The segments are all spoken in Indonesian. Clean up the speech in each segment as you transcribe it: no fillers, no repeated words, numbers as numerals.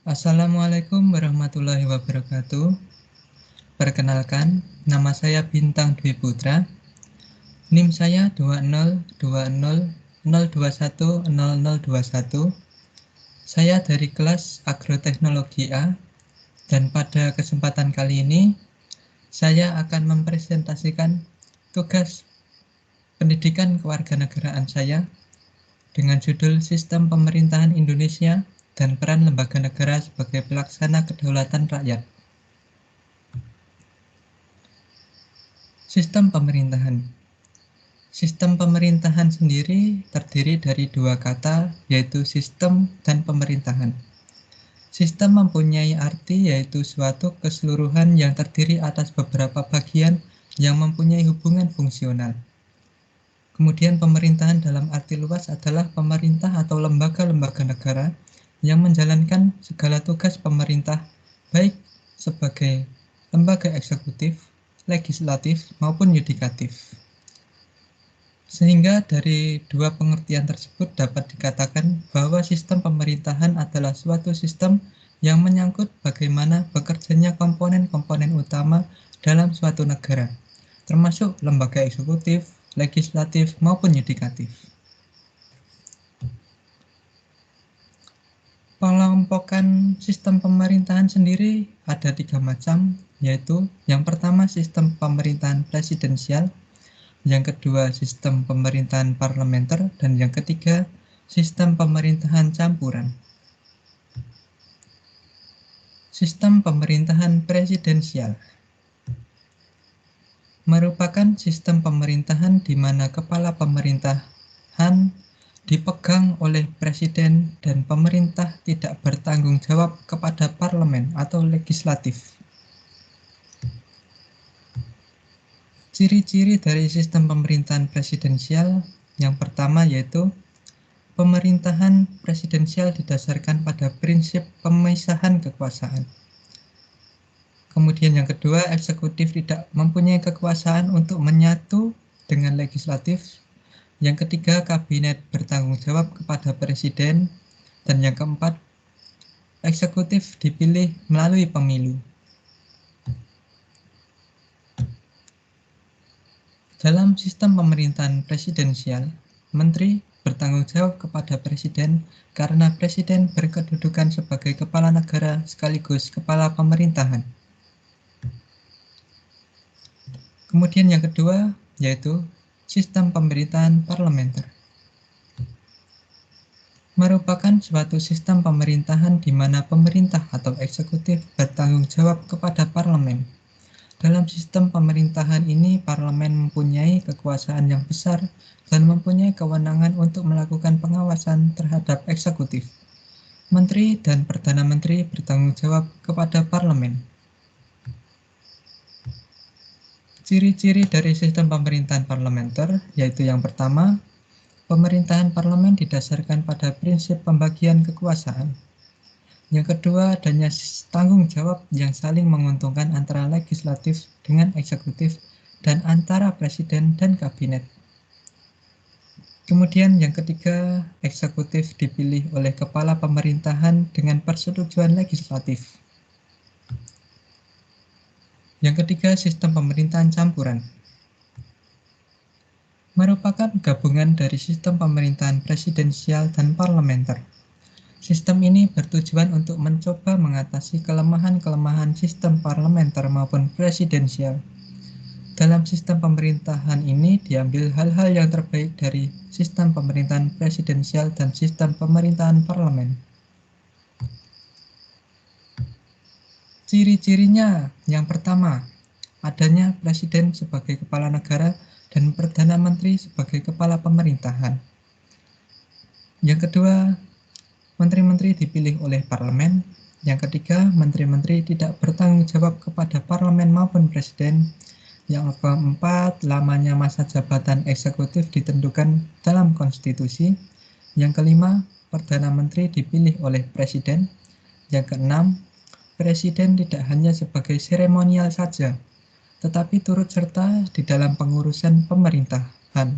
Assalamualaikum warahmatullahi wabarakatuh. Perkenalkan, nama saya Bintang Dwi Putra. NIM saya 20200210021. Saya dari kelas Agroteknologi A, dan pada kesempatan kali ini saya akan mempresentasikan tugas pendidikan kewarganegaraan saya dengan judul Sistem Pemerintahan Indonesia dan Peran Lembaga Negara sebagai Pelaksana Kedaulatan Rakyat. Sistem pemerintahan. Sistem pemerintahan sendiri terdiri dari dua kata, yaitu sistem dan pemerintahan. Sistem mempunyai arti yaitu suatu keseluruhan yang terdiri atas beberapa bagian yang mempunyai hubungan fungsional. Kemudian pemerintahan dalam arti luas adalah pemerintah atau lembaga-lembaga negara yang menjalankan segala tugas pemerintah, baik sebagai lembaga eksekutif, legislatif, maupun yudikatif. Sehingga dari dua pengertian tersebut dapat dikatakan bahwa sistem pemerintahan adalah suatu sistem yang menyangkut bagaimana bekerjanya komponen-komponen utama dalam suatu negara, termasuk lembaga eksekutif, legislatif, maupun yudikatif. Pengelompokan sistem pemerintahan sendiri ada 3 macam, yaitu yang pertama sistem pemerintahan presidensial, yang kedua sistem pemerintahan parlementer, dan yang ketiga sistem pemerintahan campuran. Sistem pemerintahan presidensial merupakan sistem pemerintahan di mana kepala pemerintahan dipegang oleh presiden dan pemerintah tidak bertanggung jawab kepada parlemen atau legislatif. Ciri-ciri dari sistem pemerintahan presidensial yang pertama yaitu pemerintahan presidensial didasarkan pada prinsip pemisahan kekuasaan. Kemudian yang kedua, eksekutif tidak mempunyai kekuasaan untuk menyatu dengan legislatif. Yang ketiga, kabinet bertanggung jawab kepada presiden. Dan yang keempat, eksekutif dipilih melalui pemilu. Dalam sistem pemerintahan presidensial, menteri bertanggung jawab kepada presiden karena presiden berkedudukan sebagai kepala negara sekaligus kepala pemerintahan. Kemudian yang kedua yaitu sistem pemerintahan parlementer. Merupakan suatu sistem pemerintahan di mana pemerintah atau eksekutif bertanggung jawab kepada parlemen. Dalam sistem pemerintahan ini, parlemen mempunyai kekuasaan yang besar dan mempunyai kewenangan untuk melakukan pengawasan terhadap eksekutif. Menteri dan Perdana Menteri bertanggung jawab kepada parlemen. Ciri-ciri dari sistem pemerintahan parlementer yaitu yang pertama, pemerintahan parlemen didasarkan pada prinsip pembagian kekuasaan. Yang kedua, adanya tanggung jawab yang saling menguntungkan antara legislatif dengan eksekutif dan antara presiden dan kabinet. Kemudian yang ketiga, eksekutif dipilih oleh kepala pemerintahan dengan persetujuan legislatif. Yang ketiga, sistem pemerintahan campuran. Merupakan gabungan dari sistem pemerintahan presidensial dan parlementer. Sistem ini bertujuan untuk mencoba mengatasi kelemahan-kelemahan sistem parlementer maupun presidensial. Dalam sistem pemerintahan ini diambil hal-hal yang terbaik dari sistem pemerintahan presidensial dan sistem pemerintahan parlemen. Ciri-cirinya yang pertama, adanya presiden sebagai kepala negara dan Perdana Menteri sebagai kepala pemerintahan. Yang kedua, menteri-menteri dipilih oleh parlemen. Yang ketiga, menteri-menteri tidak bertanggung jawab kepada parlemen maupun presiden. Yang keempat, lamanya masa jabatan eksekutif ditentukan dalam konstitusi. Yang kelima, Perdana Menteri dipilih oleh presiden. Yang keenam, presiden tidak hanya sebagai seremonial saja, tetapi turut serta di dalam pengurusan pemerintahan.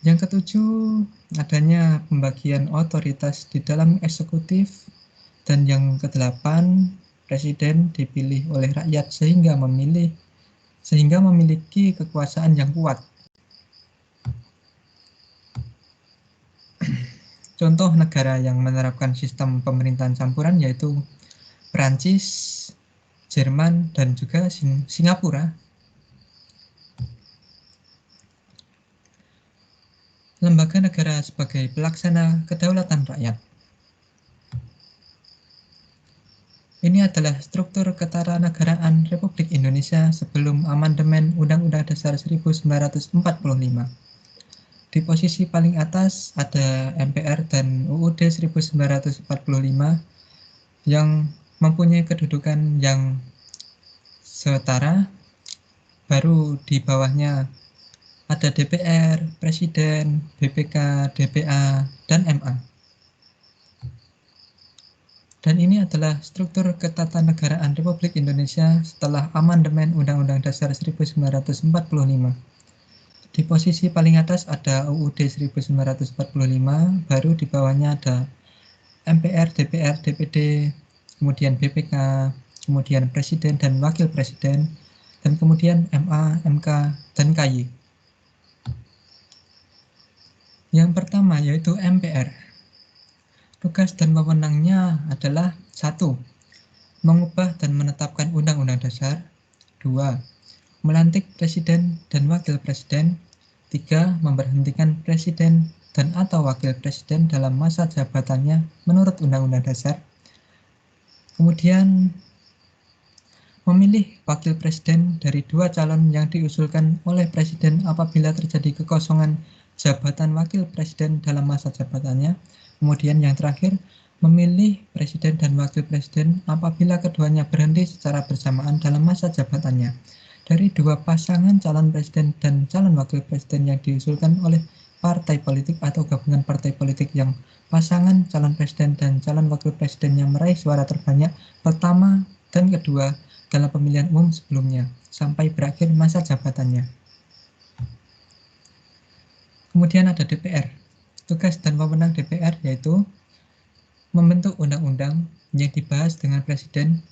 Yang ketujuh, adanya pembagian otoritas di dalam eksekutif Dan yang kedelapan, presiden dipilih oleh rakyat sehingga memiliki kekuasaan yang kuat. Contoh negara yang menerapkan sistem pemerintahan campuran yaitu Perancis, Jerman, dan juga Singapura. Lembaga negara sebagai pelaksana kedaulatan rakyat. Ini adalah struktur ketatanegaraan Republik Indonesia sebelum amandemen Undang-Undang Dasar 1945. Di posisi paling atas ada MPR dan UUD 1945 yang mempunyai kedudukan yang setara. Baru di bawahnya ada DPR, Presiden, BPK, DPA, dan MA. Dan ini adalah struktur ketatanegaraan Republik Indonesia setelah amandemen Undang-Undang Dasar 1945. Di posisi paling atas ada UUD 1945, baru di bawahnya ada MPR, DPR, DPD, kemudian BPK, kemudian Presiden dan Wakil Presiden, dan kemudian MA, MK, dan KY. Yang pertama yaitu MPR. Tugas dan wewenangnya adalah 1. Mengubah dan menetapkan Undang-Undang Dasar. 2. Melantik Presiden dan Wakil Presiden. 3. Memberhentikan Presiden dan atau Wakil Presiden dalam masa jabatannya menurut Undang-Undang Dasar. Kemudian memilih Wakil Presiden dari 2 calon yang diusulkan oleh Presiden apabila terjadi kekosongan jabatan Wakil Presiden dalam masa jabatannya. Kemudian yang terakhir, memilih Presiden dan Wakil Presiden apabila keduanya berhenti secara bersamaan dalam masa jabatannya. Dari 2 pasangan calon Presiden dan calon Wakil Presiden yang diusulkan oleh partai politik atau gabungan partai politik yang pasangan calon Presiden dan calon Wakil Presidennya meraih suara terbanyak pertama dan kedua dalam pemilihan umum sebelumnya, sampai berakhir masa jabatannya. Kemudian ada DPR. Tugas dan wewenang DPR yaitu membentuk undang-undang yang dibahas dengan Presiden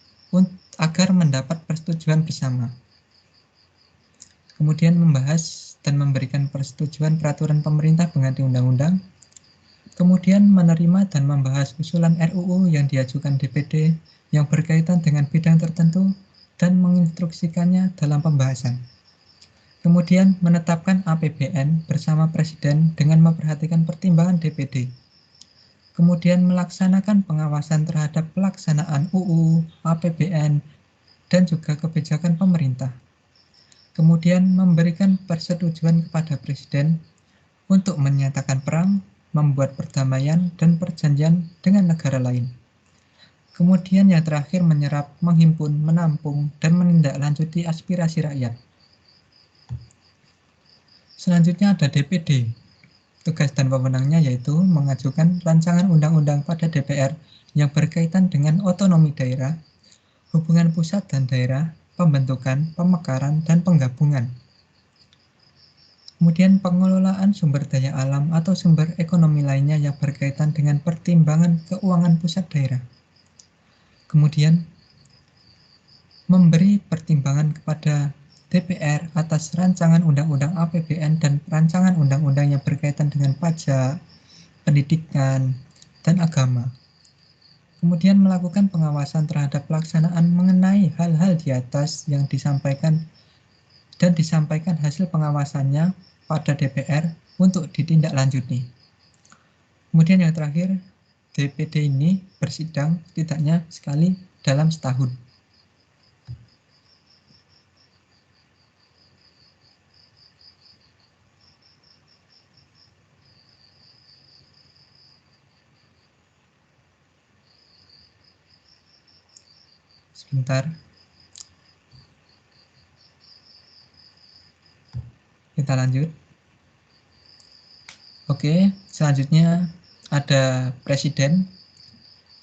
agar mendapat persetujuan bersama. Kemudian membahas dan memberikan persetujuan peraturan pemerintah pengganti undang-undang. Kemudian menerima dan membahas usulan RUU yang diajukan DPD yang berkaitan dengan bidang tertentu dan menginstruksikannya dalam pembahasan. Kemudian menetapkan APBN bersama Presiden dengan memperhatikan pertimbangan DPD. Kemudian melaksanakan pengawasan terhadap pelaksanaan UU, APBN, dan juga kebijakan pemerintah. Kemudian memberikan persetujuan kepada Presiden untuk menyatakan perang, membuat perdamaian dan perjanjian dengan negara lain. Kemudian yang terakhir menyerap, menghimpun, menampung, dan menindaklanjuti aspirasi rakyat. Selanjutnya ada DPD. Tugas dan wewenangnya yaitu mengajukan rancangan undang-undang pada DPR yang berkaitan dengan otonomi daerah, hubungan pusat dan daerah, pembentukan, pemekaran, dan penggabungan. Kemudian pengelolaan sumber daya alam atau sumber ekonomi lainnya yang berkaitan dengan pertimbangan keuangan pusat daerah. Kemudian memberi pertimbangan kepada DPR atas rancangan undang-undang APBN dan rancangan undang-undang yang berkaitan dengan pajak, pendidikan, dan agama. Kemudian melakukan pengawasan terhadap pelaksanaan mengenai hal-hal di atas yang disampaikan dan disampaikan hasil pengawasannya pada DPR untuk ditindaklanjuti. Kemudian yang terakhir, DPD ini bersidang setidaknya sekali dalam setahun. Sebentar. Kita lanjut. Oke, selanjutnya ada Presiden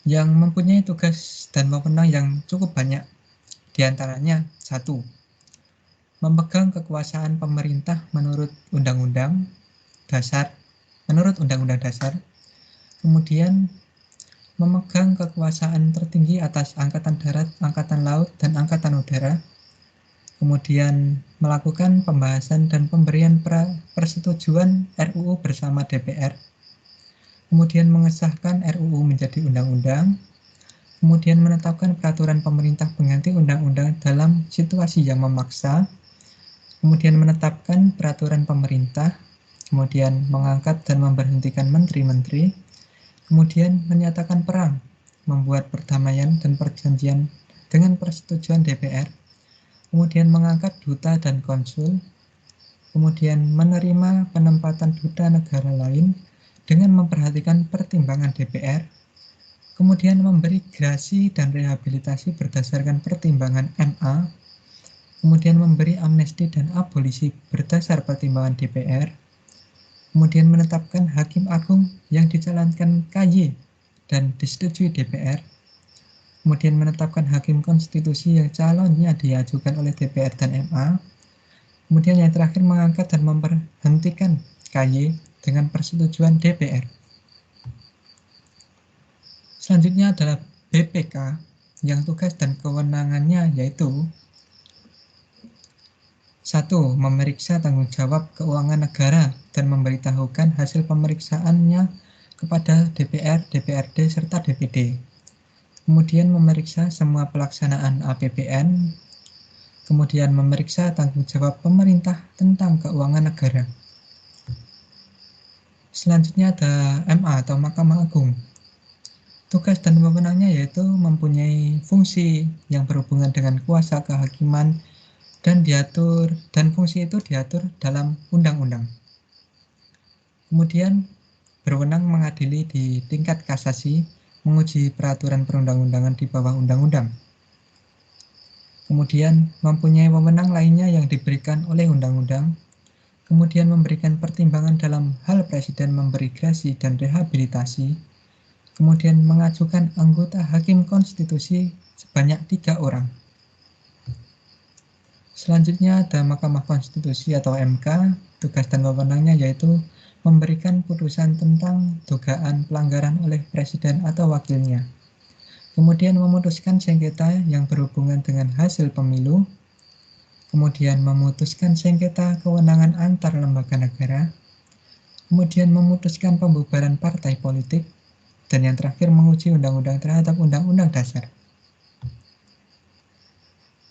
yang mempunyai tugas dan wewenang yang cukup banyak. Di antaranya 1. Memegang kekuasaan pemerintah menurut Undang-Undang Dasar. Kemudian memegang kekuasaan tertinggi atas Angkatan Darat, Angkatan Laut, dan Angkatan Udara, kemudian melakukan pembahasan dan pemberian persetujuan RUU bersama DPR, kemudian mengesahkan RUU menjadi undang-undang, kemudian menetapkan peraturan pemerintah pengganti undang-undang dalam situasi yang memaksa, kemudian menetapkan peraturan pemerintah, kemudian mengangkat dan memberhentikan menteri-menteri, kemudian menyatakan perang, membuat perdamaian dan perjanjian dengan persetujuan DPR, kemudian mengangkat duta dan konsul, kemudian menerima penempatan duta negara lain dengan memperhatikan pertimbangan DPR, kemudian memberi grasi dan rehabilitasi berdasarkan pertimbangan MA, kemudian memberi amnesti dan abolisi berdasar pertimbangan DPR, kemudian menetapkan Hakim Agung yang dicalonkan KY dan disetujui DPR, kemudian menetapkan Hakim Konstitusi yang calonnya diajukan oleh DPR dan MA, kemudian yang terakhir mengangkat dan memberhentikan KY dengan persetujuan DPR. Selanjutnya adalah BPK yang tugas dan kewenangannya yaitu 1. Memeriksa tanggung jawab keuangan negara dan memberitahukan hasil pemeriksaannya kepada DPR, DPRD, serta DPD. Kemudian memeriksa semua pelaksanaan APBN, kemudian memeriksa tanggung jawab pemerintah tentang keuangan negara. Selanjutnya ada MA atau Mahkamah Agung. Tugas dan wewenangnya yaitu mempunyai fungsi yang berhubungan dengan kuasa kehakiman dan fungsi itu diatur dalam undang-undang. Kemudian berwenang mengadili di tingkat kasasi, menguji peraturan perundang-undangan di bawah undang-undang. Kemudian mempunyai wewenang lainnya yang diberikan oleh undang-undang, kemudian memberikan pertimbangan dalam hal presiden memberi grasi dan rehabilitasi, kemudian mengajukan anggota Hakim Konstitusi sebanyak 3 orang. Selanjutnya ada Mahkamah Konstitusi atau MK, tugas dan wewenangnya yaitu memberikan putusan tentang dugaan pelanggaran oleh presiden atau wakilnya. Kemudian memutuskan sengketa yang berhubungan dengan hasil pemilu, kemudian memutuskan sengketa kewenangan antar lembaga negara, kemudian memutuskan pembubaran partai politik, dan yang terakhir menguji undang-undang terhadap undang-undang dasar.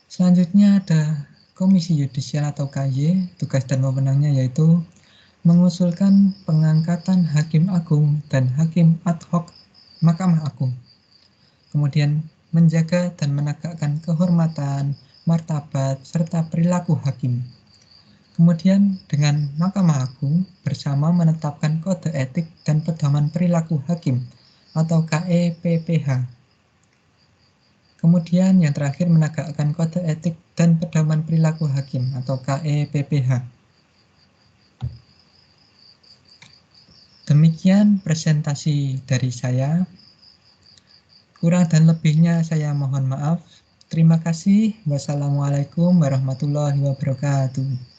Selanjutnya ada Komisi Yudisial atau KY, tugas dan wewenangnya yaitu mengusulkan pengangkatan Hakim Agung dan Hakim ad hoc Mahkamah Agung. Kemudian menjaga dan menegakkan kehormatan, martabat, serta perilaku hakim. Kemudian dengan Mahkamah Agung bersama menetapkan kode etik dan pedoman perilaku hakim atau KEPPH. Kemudian yang terakhir menegakkan kode etik dan pedoman perilaku hakim atau KEPPH. Demikian presentasi dari saya. Kurang dan lebihnya saya mohon maaf. Terima kasih. Wassalamualaikum warahmatullahi wabarakatuh.